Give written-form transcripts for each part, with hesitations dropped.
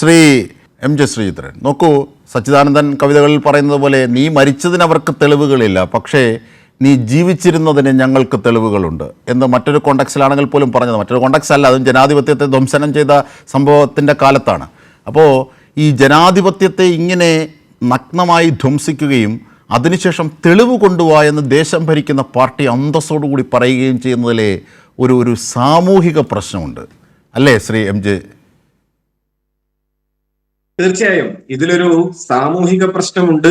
Shri M J Sreedharan, നോക്കൂ, സച്ചിദാനന്ദൻ കവിതകളിൽ പറയുന്നത് പോലെ നീ മരിച്ചതിന് അവർക്ക് തെളിവുകളില്ല, പക്ഷേ നീ ജീവിച്ചിരുന്നതിന് ഞങ്ങൾക്ക് തെളിവുകളുണ്ട് എന്ന് മറ്റൊരു കോണ്ടക്സിലാണെങ്കിൽ പോലും പറഞ്ഞത്. മറ്റൊരു കോണ്ടക്സ് അല്ല, അതും ജനാധിപത്യത്തെ ധ്വംസനം ചെയ്ത സംഭവത്തിൻ്റെ കാലത്താണ്. അപ്പോൾ ഈ ജനാധിപത്യത്തെ ഇങ്ങനെ നഗ്നമായി ധ്വംസിക്കുകയും അതിനുശേഷം തെളിവ് കൊണ്ടുപോവാ എന്ന് ദേശം ഭരിക്കുന്ന പാർട്ടി അന്തസ്സോടുകൂടി പറയുകയും ചെയ്യുന്നതിലെ ഒരു സാമൂഹിക പ്രശ്നമുണ്ട് അല്ലേ ശ്രീ എം ജെ? തീർച്ചയായും ഇതിലൊരു സാമൂഹിക പ്രശ്നമുണ്ട്,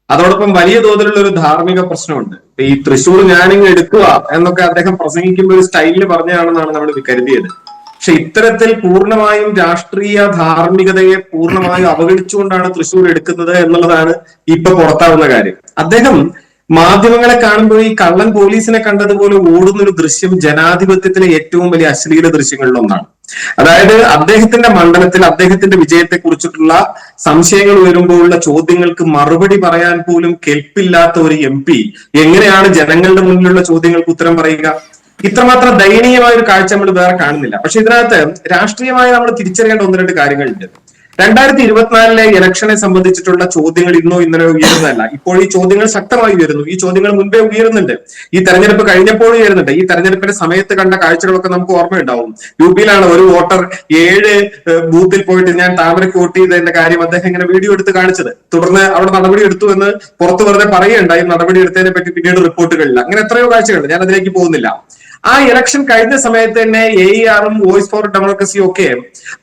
അതോടൊപ്പം വലിയ തോതിലുള്ള ഒരു ധാർമ്മിക പ്രശ്നമുണ്ട്. ഈ തൃശ്ശൂർ ഞാനിങ്ങ് എടുക്കുക എന്നൊക്കെ അദ്ദേഹം പ്രസംഗിക്കുമ്പോൾ ഒരു സ്റ്റൈലിൽ പറഞ്ഞതാണെന്നാണ് നമ്മൾ കരുതിയത്. പക്ഷെ ഇത്തരത്തിൽ പൂർണ്ണമായും രാഷ്ട്രീയ ധാർമ്മികതയെ പൂർണ്ണമായും അവഗണിച്ചുകൊണ്ടാണ് തൃശ്ശൂർ എടുക്കുന്നത് എന്നുള്ളതാണ് ഇപ്പൊ പുറത്താവുന്ന കാര്യം. അദ്ദേഹം മാധ്യമങ്ങളെ കാണുമ്പോൾ ഈ കള്ളൻ പോലീസിനെ കണ്ടതുപോലെ ഓടുന്നൊരു ദൃശ്യം ജനാധിപത്യത്തിലെ ഏറ്റവും വലിയ അശ്ലീല ദൃശ്യങ്ങളിലൊന്നാണ്. അതായത് അദ്ദേഹത്തിന്റെ മണ്ഡലത്തിൽ അദ്ദേഹത്തിന്റെ വിജയത്തെ കുറിച്ചിട്ടുള്ള സംശയങ്ങൾ വരുമ്പോഴുള്ള ചോദ്യങ്ങൾക്ക് മറുപടി പറയാൻ പോലും കെൽപ്പില്ലാത്ത ഒരു MP എങ്ങനെയാണ് ജനങ്ങളുടെ മുന്നിലുള്ള ചോദ്യങ്ങൾക്ക് ഉത്തരം പറയുക? ഇത്രമാത്രം ദയനീയമായ ഒരു കാഴ്ച നമ്മൾ വേറെ കാണുന്നില്ല. പക്ഷെ ഇതിനകത്ത് രാഷ്ട്രീയമായി നമ്മൾ തിരിച്ചറിയേണ്ട ഒന്ന് രണ്ട് കാര്യങ്ങളുണ്ട്. 2024 ഇലക്ഷനെ സംബന്ധിച്ചിട്ടുള്ള ചോദ്യങ്ങൾ ഇന്നോ ഇന്നലെ ഉയരുന്നതല്ല. ഇപ്പോൾ ഈ ചോദ്യങ്ങൾ ശക്തമായി ഉയരുന്നു. ഈ ചോദ്യങ്ങൾ മുൻപേ ഉയരുന്നുണ്ട്. ഈ തെരഞ്ഞെടുപ്പ് കഴിഞ്ഞപ്പോൾ ഉയരുന്നുണ്ട്. ഈ തെരഞ്ഞെടുപ്പിന്റെ സമയത്ത് കണ്ട കാഴ്ചകളൊക്കെ നമുക്ക് ഓർമ്മയുണ്ടാവും. UP-ലാണ് ഒരു വോട്ടർ 7 ബൂത്തിൽ പോയിട്ട് ഞാൻ താമരയ്ക്ക് വോട്ട് ചെയ്തതിന്റെ കാര്യം അദ്ദേഹം ഇങ്ങനെ വീഡിയോ എടുത്ത് കാണിച്ചത്. തുടർന്ന് അവിടെ നടപടി എടുത്തു എന്ന് പുറത്തു വെറുതെ പറയുകയുണ്ടായി. നടപടി എടുത്തതിനെ പറ്റി പിന്നീട് റിപ്പോർട്ടുകളില്ല. അങ്ങനെ എത്രയോ കാഴ്ചകളുണ്ട്, ഞാൻ അതിലേക്ക് പോകുന്നില്ല. ആ ഇലക്ഷൻ കഴിഞ്ഞ സമയത്ത് തന്നെ AER-ഉം വോയിസ് ഫോർ ഡെമോക്രസിയും ഒക്കെ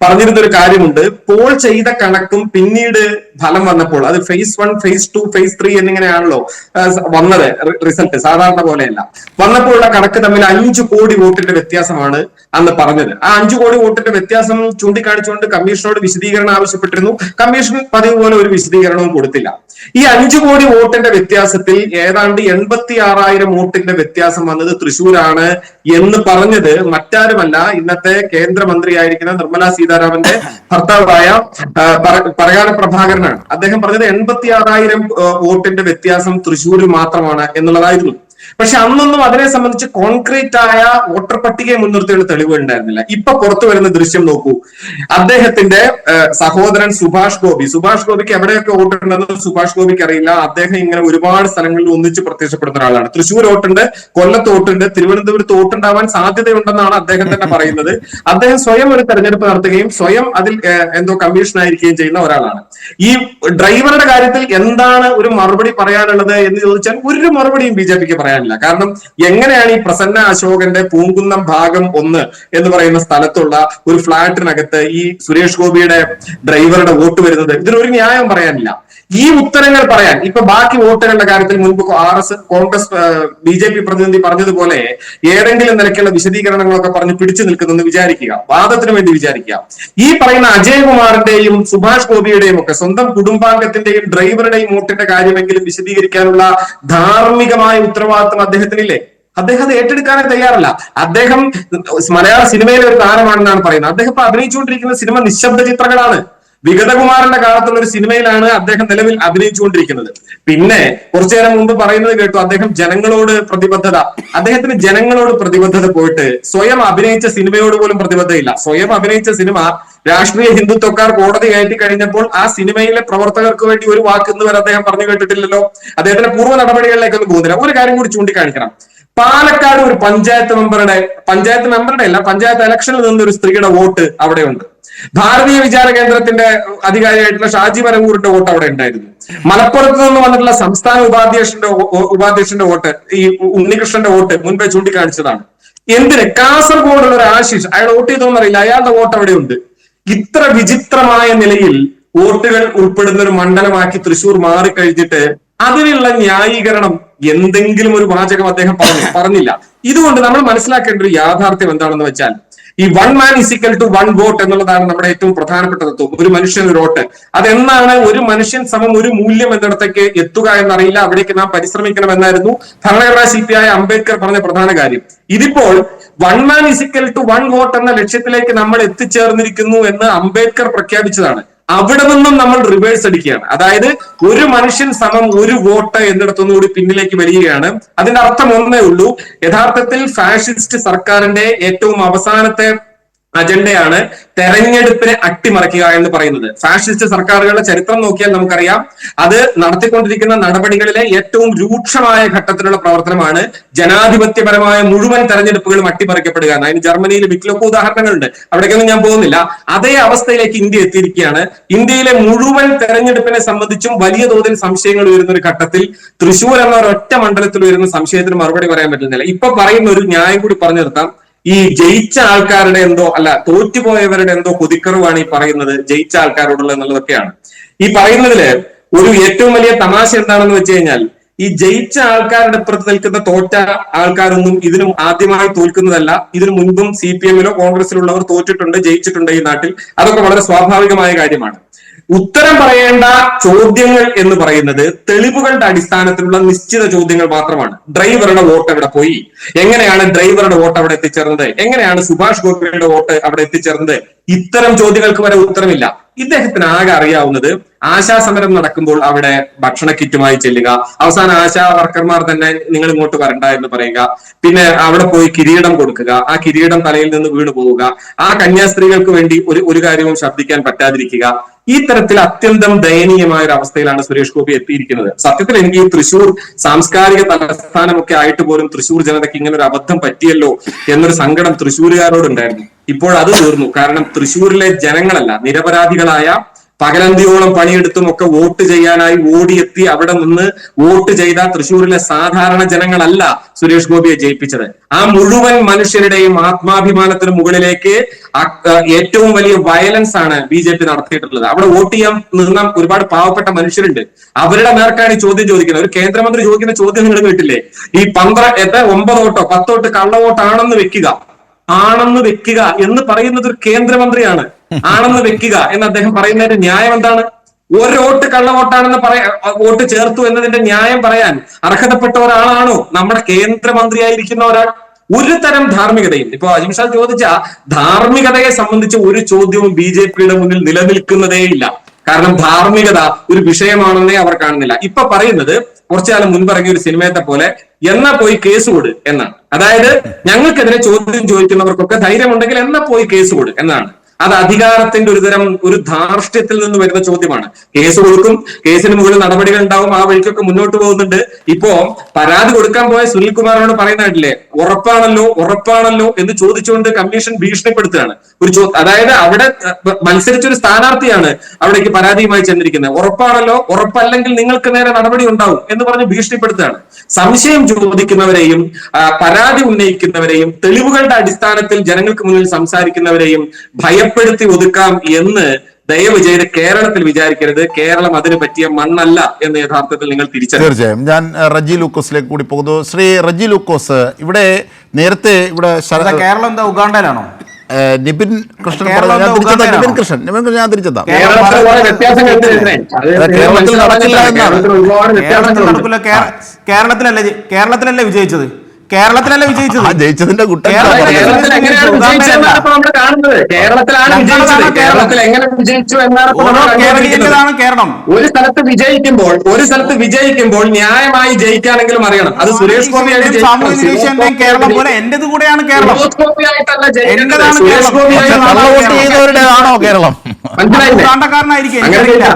പറഞ്ഞിരുന്ന ഒരു കാര്യമുണ്ട്. പോൾ ചെയ്ത കണക്കും പിന്നീട് ഫലം വന്നപ്പോൾ അത് phase 1, phase 2, phase 3 എന്നിങ്ങനെയാണല്ലോ വന്നത്. റിസൾട്ട് സാധാരണ പോലെയല്ല. വന്നപ്പോഴുള്ള കണക്ക് തമ്മിൽ 5 കോടി വോട്ടിന്റെ വ്യത്യാസമാണ് അന്ന് പറഞ്ഞത്. ആ 5 കോടി വോട്ടിന്റെ വ്യത്യാസം ചൂണ്ടിക്കാണിച്ചുകൊണ്ട് കമ്മീഷനോട് വിശദീകരണം ആവശ്യപ്പെട്ടിരുന്നു. കമ്മീഷൻ പതിവ് പോലെ ഒരു വിശദീകരണവും കൊടുത്തില്ല. ഈ 5 കോടി വോട്ടിന്റെ വ്യത്യാസത്തിൽ ഏതാണ്ട് 86,000 വോട്ടിന്റെ വ്യത്യാസം വന്നത് തൃശ്ശൂരാണ് എന്ന് പറഞ്ഞത് മറ്റാരുമല്ല, ഇന്നത്തെ കേന്ദ്രമന്ത്രിയായിരിക്കുന്ന നിർമ്മല സീതാരാമന്റെ ഭർത്താവായ പറകാല പ്രഭാകരനാണ്. അദ്ദേഹം പറഞ്ഞത് 86,000 വോട്ടിന്റെ വ്യത്യാസം തൃശ്ശൂരിൽ മാത്രമാണ് എന്നുള്ളതായിരുന്നു. പക്ഷെ അന്നൊന്നും അതിനെ സംബന്ധിച്ച് കോൺക്രീറ്റ് ആയ വോട്ടർ പട്ടികയെ മുൻനിർത്തിയുള്ള തെളിവ് ഉണ്ടായിരുന്നില്ല. ഇപ്പൊ പുറത്തു വരുന്ന ദൃശ്യം നോക്കൂ. അദ്ദേഹത്തിന്റെ സഹോദരൻ സുഭാഷ് ഗോപിക്ക് എവിടെയൊക്കെ വോട്ടുണ്ടെന്ന് സുഭാഷ് ഗോപിക്ക് അറിയില്ല. അദ്ദേഹം ഇങ്ങനെ ഒരുപാട് സ്ഥലങ്ങളിൽ ഒന്നിച്ച് പ്രത്യക്ഷപ്പെടുന്ന ഒരാളാണ്. തൃശ്ശൂർ വോട്ടുണ്ട്, കൊല്ലത്ത് വോട്ടുണ്ട്, തിരുവനന്തപുരത്ത് വോട്ടുണ്ടാവാൻ സാധ്യതയുണ്ടെന്നാണ് അദ്ദേഹം തന്നെ പറയുന്നത്. അദ്ദേഹം സ്വയം ഒരു തെരഞ്ഞെടുപ്പ് നടത്തുകയും സ്വയം അതിൽ എന്തോ കമ്മീഷനായിരിക്കുകയും ചെയ്യുന്ന ഒരാളാണ്. ഈ ഡ്രൈവറുടെ കാര്യത്തിൽ എന്താണ് ഒരു മറുപടി പറയാനുള്ളത് എന്ന് ചോദിച്ചാൽ ഒരു മറുപടിയും BJPക്ക് പറയാനില്ല. കാരണം എങ്ങനെയാണ് ഈ പ്രസന്ന അശോകന്റെ പൂങ്കുന്നം ഭാഗം 1 എന്ന് പറയുന്ന സ്ഥലത്തുള്ള ഒരു ഫ്ളാറ്റിനകത്ത് ഈ സുരേഷ് ഗോപിയുടെ ഡ്രൈവറുടെ വോട്ട് വരുന്നത്? ഇതിനൊരു ന്യായം പറയാനില്ല. ഈ ഉത്തരങ്ങൾ പറയാൻ ഇപ്പൊ ബാക്കി വോട്ടുകളുടെ കാര്യത്തിൽ മുൻപ് കോൺഗ്രസ് BJP പ്രതിനിധി പറഞ്ഞതുപോലെ ഏതെങ്കിലും നിലയ്ക്കുള്ള വിശദീകരണങ്ങളൊക്കെ പറഞ്ഞ് പിടിച്ചു നിൽക്കുന്നെന്ന് വിചാരിക്കുക, വാദത്തിന് വേണ്ടി വിചാരിക്കുക. ഈ പറയുന്ന അജയകുമാറിന്റെയും സുഭാഷ് ഗോപിയുടെയും ഒക്കെ സ്വന്തം കുടുംബാംഗത്തിന്റെയും ഡ്രൈവറുടെയും വോട്ടിന്റെ കാര്യമെങ്കിലും വിശദീകരിക്കാനുള്ള ധാർമ്മികമായ ഉത്തരവാദിത്വം അദ്ദേഹത്തിനില്ലേ? അദ്ദേഹം അത് ഏറ്റെടുക്കാനേ തയ്യാറല്ല. അദ്ദേഹം മലയാള സിനിമയിലെ ഒരു താരമാണെന്നാണ് പറയുന്നത്. അദ്ദേഹം ഇപ്പൊ അഭിനയിച്ചുകൊണ്ടിരിക്കുന്ന സിനിമ നിശബ്ദ ചിത്രങ്ങളാണ്. വിഗതകുമാറിന്റെ കാലത്തുള്ള ഒരു സിനിമയിലാണ് അദ്ദേഹം നിലവിൽ അഭിനയിച്ചുകൊണ്ടിരിക്കുന്നത്. പിന്നെ കുറച്ചു നേരം മുമ്പ് പറയുന്നത് കേട്ടു, അദ്ദേഹത്തിന് ജനങ്ങളോട് പ്രതിബദ്ധത പോയിട്ട് സ്വയം അഭിനയിച്ച സിനിമയോട് പോലും പ്രതിബദ്ധതയില്ല. സ്വയം അഭിനയിച്ച സിനിമ രാഷ്ട്രീയ ഹിന്ദുത്വക്കാർ കോടതി കയറ്റി കഴിഞ്ഞപ്പോൾ ആ സിനിമയിലെ പ്രവർത്തകർക്ക് വേണ്ടി ഒരു വാക്ക് ഇന്ന് വരെ അദ്ദേഹം പറഞ്ഞു കേട്ടിട്ടില്ലല്ലോ. അദ്ദേഹത്തിന്റെ പൂർവ്വ നടപടികളിലേക്കൊന്നും പോകുന്നില്ല. ഒരു കാര്യം കൂടി ചൂണ്ടിക്കാണിക്കണം. പാലക്കാട് ഒരു പഞ്ചായത്ത് ഇലക്ഷനിൽ നിന്നൊരു സ്ത്രീയുടെ വോട്ട് അവിടെയുണ്ട്. ഭാരതീയ വിചാര കേന്ദ്രത്തിന്റെ അധികാരിയായിട്ടുള്ള ഷാജി വരവൂരിന്റെ വോട്ട് അവിടെ ഉണ്ടായിരുന്നു. മലപ്പുറത്ത് നിന്ന് വന്നിട്ടുള്ള സംസ്ഥാന ഉപാധ്യക്ഷന്റെ വോട്ട്, ഈ ഉണ്ണികൃഷ്ണന്റെ വോട്ട് മുൻപേ ചൂണ്ടിക്കാണിച്ചതാണ്. എന്തിന്? കാസർഗോഡുള്ള ഒരു ആശിഷ്, അയാൾ വോട്ട് ചെയ്തോന്നറിയില്ല, അയാളുടെ വോട്ട് അവിടെ ഉണ്ട്. ഇത്ര വിചിത്രമായ നിലയിൽ വോട്ടുകൾ ഉൾപ്പെടുന്ന ഒരു മണ്ഡലമാക്കി തൃശ്ശൂർ മാറിക്കഴിഞ്ഞിട്ട് അതിനുള്ള ന്യായീകരണം എന്തെങ്കിലും ഒരു വാചകം അദ്ദേഹം പറഞ്ഞില്ല. ഇതുകൊണ്ട് നമ്മൾ മനസ്സിലാക്കേണ്ട ഒരു യാഥാർത്ഥ്യം എന്താണെന്ന് വെച്ചാൽ ഈ 1 man is equal to 1 vote എന്നുള്ളതാണ് നമ്മുടെ ഏറ്റവും പ്രധാനപ്പെട്ട തത്വം. ഒരു മനുഷ്യൻ ഒരു വോട്ട്. അതെന്നാണ് ഒരു മനുഷ്യൻ സമം ഒരു മൂല്യം എന്നിടത്തേക്ക് എത്തുക എന്നറിയില്ല. അവിടേക്ക് നാം പരിശ്രമിക്കണം എന്നായിരുന്നു ഭരണഘടനാ ശില്പിയായ അംബേദ്കർ പറഞ്ഞ പ്രധാന കാര്യം. ഇതിപ്പോൾ 1 man is equal to 1 vote എന്ന ലക്ഷ്യത്തിലേക്ക് നമ്മൾ എത്തിച്ചേർന്നിരിക്കുന്നു എന്ന് അംബേദ്കർ പ്രഖ്യാപിച്ചതാണ്. അവിടെ നിന്നും നമ്മൾ റിവേഴ്സ് അടിക്കുകയാണ്. അതായത് ഒരു മനുഷ്യൻ സമം ഒരു വോട്ട് എന്നിടത്തുനിന്നുകൂടി പിന്നിലേക്ക് വരികയാണ്. അതിന്റെ അർത്ഥം ഒന്നേ ഉള്ളൂ, യഥാർത്ഥത്തിൽ ഫാഷിസ്റ്റ് സർക്കാരിന്റെ ഏറ്റവും അവസാനത്തെ അജണ്ടയാണ് തെരഞ്ഞെടുപ്പിനെ അട്ടിമറിക്കുക എന്ന് പറയുന്നത്. ഫാഷിസ്റ്റ് സർക്കാരുകളുടെ ചരിത്രം നോക്കിയാൽ നമുക്കറിയാം, അത് നടത്തിക്കൊണ്ടിരിക്കുന്ന നടപടികളിലെ ഏറ്റവും രൂക്ഷമായ ഘട്ടത്തിലുള്ള പ്രവർത്തനമാണ് ജനാധിപത്യപരമായ മുഴുവൻ തെരഞ്ഞെടുപ്പുകളും അട്ടിമറിക്കപ്പെടുക. അതിന് ജർമ്മനിയിൽ വിക്ലൊക്കെ ഉദാഹരണങ്ങളുണ്ട്, അവിടേക്കൊന്നും ഞാൻ പോകുന്നില്ല. അതേ അവസ്ഥയിലേക്ക് ഇന്ത്യ എത്തിയിരിക്കുകയാണ്. ഇന്ത്യയിലെ മുഴുവൻ തെരഞ്ഞെടുപ്പിനെ സംബന്ധിച്ചും വലിയ തോതിൽ സംശയങ്ങൾ ഉയരുന്ന ഒരു ഘട്ടത്തിൽ തൃശ്ശൂർ എന്ന ഒരൊറ്റ മണ്ഡലത്തിൽ ഉയരുന്ന സംശയത്തിന് മറുപടി പറയാൻ പറ്റുന്നില്ല. ഇപ്പൊ പറയുന്ന ഒരു ന്യായം കൂടി പറഞ്ഞു നിർത്താം. ഈ ജയിച്ച ആൾക്കാരുടെ എന്തോ അല്ല തോറ്റുപോയവരുടെ എന്തോ കൊതിക്കറുവാണ് ഈ പറയുന്നത് ജയിച്ച ആൾക്കാരോടുള്ള എന്നുള്ളതൊക്കെയാണ്. ഈ പറയുന്നതില് ഒരു ഏറ്റവും വലിയ തമാശ എന്താണെന്ന് വെച്ച് കഴിഞ്ഞാൽ, ഈ ജയിച്ച ആൾക്കാരുടെ അപ്പുറത്ത് നിൽക്കുന്ന തോറ്റ ആൾക്കാരൊന്നും ഇതിനും ആദ്യമായി തോൽക്കുന്നതല്ല. ഇതിനു മുൻപും CPM-ലോ കോൺഗ്രസിലുള്ളവർ തോറ്റിട്ടുണ്ട്, ജയിച്ചിട്ടുണ്ട് ഈ നാട്ടിൽ. അതൊക്കെ വളരെ സ്വാഭാവികമായ കാര്യമാണ്. ഉത്തരം പറയേണ്ട ചോദ്യങ്ങൾ എന്ന് പറയുന്നത് തെളിവുകളുടെ അടിസ്ഥാനത്തിലുള്ള നിശ്ചിത ചോദ്യങ്ങൾ മാത്രമാണ്. ഡ്രൈവറുടെ വോട്ട് എവിടെ പോയി, എങ്ങനെയാണ് ഡ്രൈവറുടെ വോട്ട് അവിടെ എത്തിച്ചേർന്നത്, എങ്ങനെയാണ് സുഭാഷ് ഗോപിയുടെ വോട്ട് അവിടെ എത്തിച്ചേർന്നത്, ഇത്തരം ചോദ്യങ്ങൾക്ക് വരെ ഉത്തരമില്ല. ഇദ്ദേഹത്തിന് ആകെ അറിയാവുന്നത് ആശാസമരം നടക്കുമ്പോൾ അവിടെ ഭക്ഷണ കിറ്റുമായി ചെല്ലുക, അവസാനം ആശാ വർക്കർമാർ തന്നെ നിങ്ങൾ ഇങ്ങോട്ട് വരണ്ട എന്ന് പറയുക, പിന്നെ അവിടെ പോയി കിരീടം കൊടുക്കുക, ആ കിരീടം തലയിൽ നിന്ന് വീണു പോവുക, ആ കന്യാസ്ത്രീകൾക്ക് വേണ്ടി ഒരു കാര്യവും ശബ്ദിക്കാൻ പറ്റാതിരിക്കുക. ഈ തരത്തിൽ അത്യന്തം ദയനീയമായ ഒരു അവസ്ഥയിലാണ് സുരേഷ് ഗോപി എത്തിയിരിക്കുന്നത്. സത്യത്തിൽ എനിക്ക് ഈ തൃശ്ശൂർ സാംസ്കാരിക തലസ്ഥാനമൊക്കെ ആയിട്ട് പോലും തൃശ്ശൂർ ജനതയ്ക്ക് ഇങ്ങനെ ഒരു അബദ്ധം പറ്റിയല്ലോ എന്നൊരു സങ്കടം തൃശ്ശൂരുകാരോടുണ്ടായിരുന്നു. ഇപ്പോൾ അത് തീർന്നു. കാരണം തൃശ്ശൂരിലെ ജനങ്ങളല്ല, നിരപരാധികളായ പകലന്തിയോളം പണിയെടുത്തും ഒക്കെ വോട്ട് ചെയ്യാനായി ഓടിയെത്തി അവിടെ നിന്ന് വോട്ട് ചെയ്ത തൃശ്ശൂരിലെ സാധാരണ ജനങ്ങളല്ല സുരേഷ് ഗോപിയെ ജയിപ്പിച്ചത്. ആ മുഴുവൻ മനുഷ്യരുടെയും ആത്മാഭിമാനത്തിന് മുകളിലേക്ക് ഏറ്റവും വലിയ വയലൻസ് ആണ് BJP നടത്തിയിട്ടുള്ളത്. അവിടെ വോട്ട് ചെയ്യാൻ നിന്ന ഒരുപാട് പാവപ്പെട്ട മനുഷ്യരുണ്ട്. അവരുടെ നേർക്കാണ് ഈ ചോദ്യം ചോദിക്കുന്നത്. ഒരു കേന്ദ്രമന്ത്രി ചോദിക്കുന്ന ചോദ്യം നിങ്ങൾ കേട്ടില്ലേ? ഈ 9 വോട്ടോ 10 വോട്ട് കള്ളവോട്ടാണെന്ന് വെക്കുക എന്ന് പറയുന്നത് ഒരു കേന്ദ്രമന്ത്രിയാണ്. ആണെന്ന് വെക്കുക എന്ന് അദ്ദേഹം പറയുന്നതിന്റെ ന്യായം എന്താണ്? ഒരു വോട്ട് കള്ളവോട്ടാണെന്ന് വോട്ട് ചേർത്തു എന്നതിന്റെ ന്യായം പറയാൻ അർഹതപ്പെട്ട ഒരാളാണോ നമ്മുടെ കേന്ദ്രമന്ത്രിയായിരിക്കുന്ന ഒരാൾ? ഒരു തരം ധാർമ്മികതയും, ഇപ്പൊ അജിംഷാ ചോദിച്ച ധാർമ്മികതയെ സംബന്ധിച്ച് ഒരു ചോദ്യവും BJP-യുടെ മുന്നിൽ നിലനിൽക്കുന്നതേയില്ല. കാരണം ധാർമ്മികത ഒരു വിഷയമാണെന്നേ അവർ കാണുന്നില്ല. ഇപ്പൊ പറയുന്നത് കുറച്ചു കാലം മുൻപ് ഇറങ്ങിയ ഒരു സിനിമയത്തെ പോലെ എന്നാ പോയി കേസ് കൊടു എന്നാണ്. അതായത് ഞങ്ങൾക്കെതിരെ ചോദ്യം ചോദിക്കുന്നവർക്കൊക്കെ ധൈര്യമുണ്ടെങ്കിൽ എന്നാ പോയി കേസ് കൊടു എന്നാണ്. അത് അധികാരത്തിന്റെ ഒരു ധാർഷ്ട്യത്തിൽ നിന്ന് വരുന്ന ചോദ്യമാണ്. കേസ് കൊടുക്കും, കേസിന് മുകളിൽ നടപടികൾ ഉണ്ടാവും, ആ വഴിക്കൊക്കെ മുന്നോട്ട് പോകുന്നുണ്ട്. ഇപ്പോ പരാതി കൊടുക്കാൻ പോയ സുനിൽകുമാറിനോട് പറയുന്നതായിട്ടില്ലേ, ഉറപ്പാണല്ലോ എന്ന് ചോദിച്ചുകൊണ്ട് കമ്മീഷൻ ഭീഷണിപ്പെടുത്തുകയാണ്. അതായത് അവിടെ മത്സരിച്ചൊരു സ്ഥാനാർത്ഥിയാണ് അവിടേക്ക് പരാതിയുമായി ചെന്നിരിക്കുന്നത്. ഉറപ്പല്ലെങ്കിൽ നിങ്ങൾക്ക് നേരെ നടപടി ഉണ്ടാവും എന്ന് പറഞ്ഞ് ഭീഷണിപ്പെടുത്തുകയാണ്. സംശയം ചോദിക്കുന്നവരെയും പരാതി ഉന്നയിക്കുന്നവരെയും തെളിവുകളുടെ അടിസ്ഥാനത്തിൽ ജനങ്ങൾക്ക് മുന്നിൽ സംസാരിക്കുന്നവരെയും ഭയപ്പെടുത്തി ഒതുക്കാം എന്ന് ദയവ് ചെയ്ത് കേരളത്തിൽ വിചാരിക്കരുത്. കേരളം അതിന് പറ്റിയ മണ്ണല്ല എന്ന് യഥാർത്ഥത്തിൽ നിങ്ങൾ തിരിച്ചറിയും. തീർച്ചയായും. ഞാൻ റജി ലൂക്കോസിലേക്ക് കൂടി പോകുന്നു. ശ്രീ റജി ലൂക്കോസ്, ഇവിടെ നേരത്തെ കേരളം എന്താ ഉഗാണ്ടയിലാണോ? നിബിൻ കൃഷ്ണൻ ഞാൻ തിരിച്ചെത്താം. കേരളത്തിലല്ലേ വിജയിച്ചത്? ജയിച്ചതിന്റെ കേരളം. ഒരു സ്ഥലത്ത് വിജയിക്കുമ്പോൾ ന്യായമായി ജയിക്കാനെങ്കിലും അറിയണം. അത് സുരേഷ് ഗോപിയായിട്ട് കേരളം പോലെ എന്റേത് കൂടെയാണ് കേരളം. കേരളം ഉഗാണ്ടക്കാരനായിരിക്കും, എനിക്കറിയില്ല.